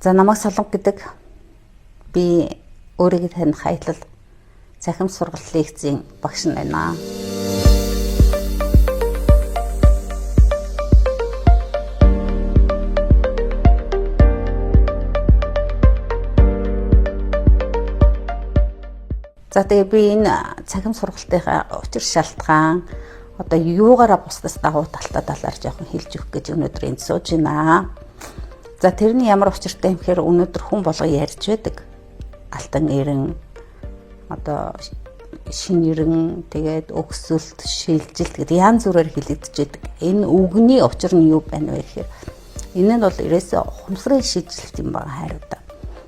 За намайг Солонго гэдэг би өөрийгөө таних аялал цахим сургалт лекцийн багш нь байна. За тэгээ би энэ цахим сургалтынхаа учир шалтгаан одоо юугаараа бусдаас дагуу талаар жоохон хэлж өгөх гэж өнөөдөр энд сууж байна. За тэрний ямар учиртай юм гэхээр өнөөдөр хүн болго ярьж байдаг. Алтан эрен одоо шин эрен тэгээд өгсөлт шилжилт гэдэг янз бүрээр хэлэгдэж байдаг. Энэ үгний учир нь юу байна вэ гэхээр энэ нь бол ерөөсөө ухамсарын шилжилт юм байгаа хариудаа.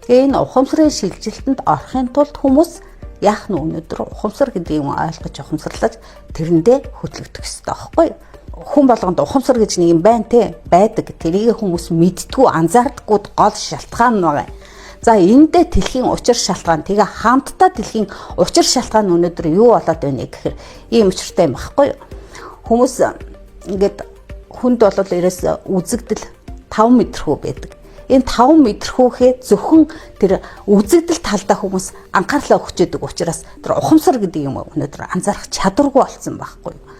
Тэгээ энэ ухамсарын шилжилтэнд орохын тулд хүмүүс яах нь өнөөдөр ухамсар гэдэг юм ойлгож ухамсарлаж тэрэндээ хөтлөгдөх ёстой байхгүй юу? Хүн болгонд ухамсар гэж нэг юм байна те байдаг. Тэрийг хүмүүс мэдтгүү анзаардаггүй гол шалтгаан нь байгаа. За эндээ дэлхийн учир шалтгаан тэгээ хамтдаа дэлхийн учир шалтгаан өнөөдөр юу болоод байна гэхээр ийм учиртай юм багхгүй юу? Хүмүүс ингээд хүнд бол ерөөсөө үзэгдэл 5 метрхүү байдаг. Энэ 5 метрхүүхээ зөвхөн тэр үзэгдэл талдаа хүмүүс анхаарлаа өгч яадаг учраас тэр ухамсар гэдэг юм өнөөдөр анзаарах чадваргүй болсон байхгүй юу?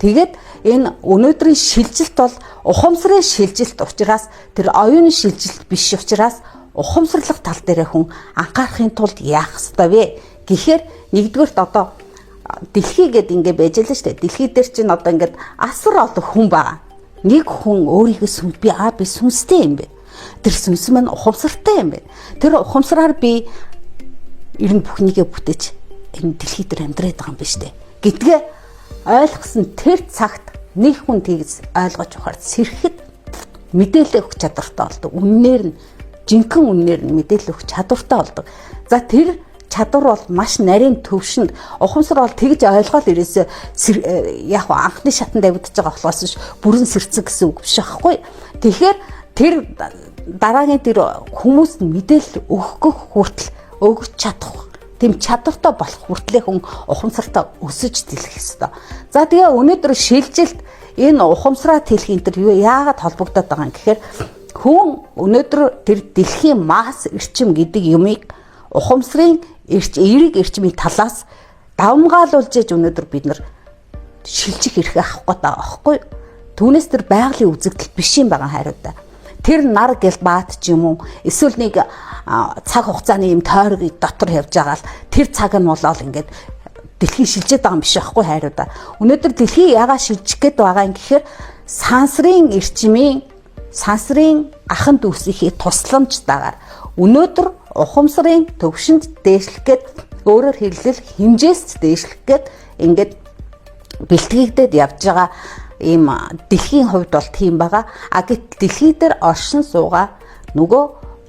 Тэгээд энэ өнөөдрийн шилжилт бол ухамсарын шилжилт учраас тэр оюуны шилжилт биш учраас ухамсарлах тал дээр хүн анхаарахын тулд яах ёстой вэ гэхээр нэгдүгээрт одоо дэлхий гэдэг ингэ байж л шүү дээ. Дэлхий дээр чинь одоо ингээд асар олон хүн байгаа. Нэг хүн өөрийгөө сүнс би сүнстэй юм бэ. Тэр сүнс маань ухамсартай юм бэ. Тэр ухамсараар би ер нь бүхнийгээ бүтээж энэ дэлхий дээр амьдраад байгаа юм биш үү гэдгээ ойлгосон тэр цагт нэг хүн тэгс ойлгож ухаар сэрхэд мэдээлэл өгөх чадвартай болдог. Үннээр нь жинхэнэ үннээр нь мэдээлэл өгөх чадвартай болдог. За тэр чадвар бол маш нарийн төвшөнд ухамсар бол тэгж ойлгоод ирээсээ яг анхны шатанд авдаж байгаа болохоос биш бүрэн сэрцэг гэсэн үг биш аахгүй. Тэгэхээр тэр дараагийн тэр хүмүүст мэдээлэл өгөх хүртэл өгч чадах тийм чадвартай болох хүртлээ хүн ухамсартаа өсөж дэлгэх ёстой. За тэгээ өнөөдөр шилжилт энэ ухамсараа тэлхийн тэр юу яагаад холбогдоод байгаа юм гэхээр хүн өнөөдөр тэр дэлхийн масс эрчим гэдэг юмыг ухамсарын эерэг эрчмийн талаас давмгаалуулж иж өнөөдөр бид нар шилжих эрхээ авах гээд байгаа байхгүй. Түүнээс тэр байгалийн үзэгдэл биш юм байгаа хариудаа. Тэр нар гэл баат ч юм уу эсвэл нэг цаг хугацааны юм тойрог дотор явж байгаа л тэр цаг нь болоод ингээд дэлхий шилжээд байгаа юм биш байхгүй хайруудаа. Өнөөдөр дэлхий яагаад шилжих гээд байгаа юм гэхээр сансрын ахын дүүсийнхээ тусламжтайгаар өнөөдөр ухамсарын төвшөнд дээшлэх гээд өөрөөр хэлбэл хэмжээс дээшлэх гээд ингээд бэлтгэгдээд явж байгаа ийм дэлхийн хувьд бол тийм байгаа. Гэтэл дэлхий дээр оршин суугаа нөгөө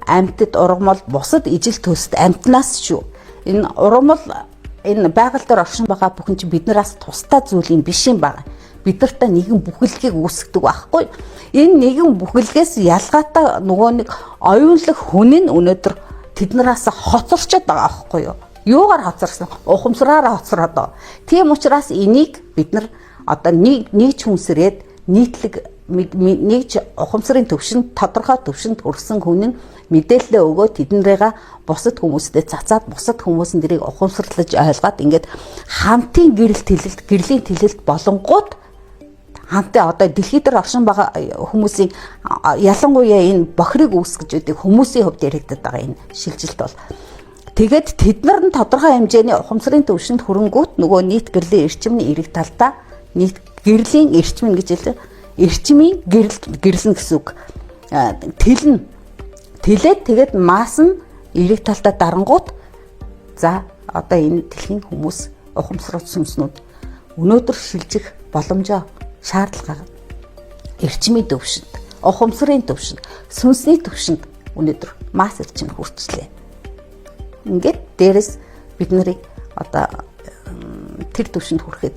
амьтад ургамал бусад ижил төст амьтнаас шүү. Энэ ургамал энэ байгаль дээр оршин байгаа бүхэн чинь биднээс тусдаа зүйл юм биш юм байна. Бид нартай нэгэн бүхэлдгийг үүсгдэг байхгүй. Энэ нэгэн бүхэлгээс ялгаатай нөгөө нэг оюунлаг хүн нь өнөөдөр тэднээс хоцорчод байгаа байхгүй юу? Юугаар хоцорсон? Ухамсараараа хоцроод. Тийм учраас энийг бид нар одоо нэг хүнсрээд нийтлэг нэгж ухамсарын төвшөнд тодорхой төвшөнд хүрсэн хүн нь мэдээлэл өгөө тэднэрээ бусад хүмүүстэй цацаад бусад хүмүүс нь тэрийг ухамсарлаж ойлгоод ингээд хамтын гэрлийн тэлэлт болонгууд хамтаа одоо дэлхий дээр оршин байгаа хүмүүсийн ялангуяа энэ бохирыг үүсгэж өгдөг хүмүүсийн хувьд яригдаад байгаа энэ шилжилт бол тэгээд тэд нар нь тодорхой хэмжээний ухамсарын төвшөнд хүрэнгүүт нөгөө нийт гэрлийн эрчимний эрэг талдаа нийт гэрлийн эрчим гэж хэлээ. Эрчмийн гэрлэн гэсэн үг. Тэлээд тэгээд масс нь эрэг талдаа дарангууд за одоо энэ дэлхийн хүмүүс ухамсарт сүнснүүд өнөөдөр шилжих боломжоо шаардлага эрчмийн төвшөнд, ухамсарын төвшөнд, сүнсний төвшөнд өнөөдөр масс эрчим хүрчлээ. Ингээд дээрэс бид нарыг одоо тэр төвшөнд хүрэхэд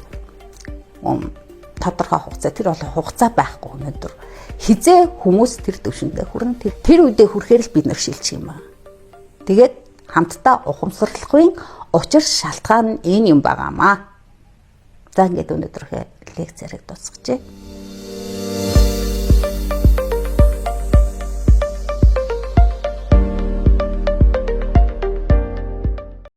тодорхой хугацаа тэр бол хугацаа байхгүй өнөөдөр хизээ хүмүүс тэр төвшөндөө хүрэн тэр үедээ хүрэхээр л бид нар шилжих юм аа. Тэгээд хамтдаа ухамсарлахын учир шалтгаан нь энэ юм байгаамаа. За ингээд өнөөдрийнхээ лекцийг дуусгажээ.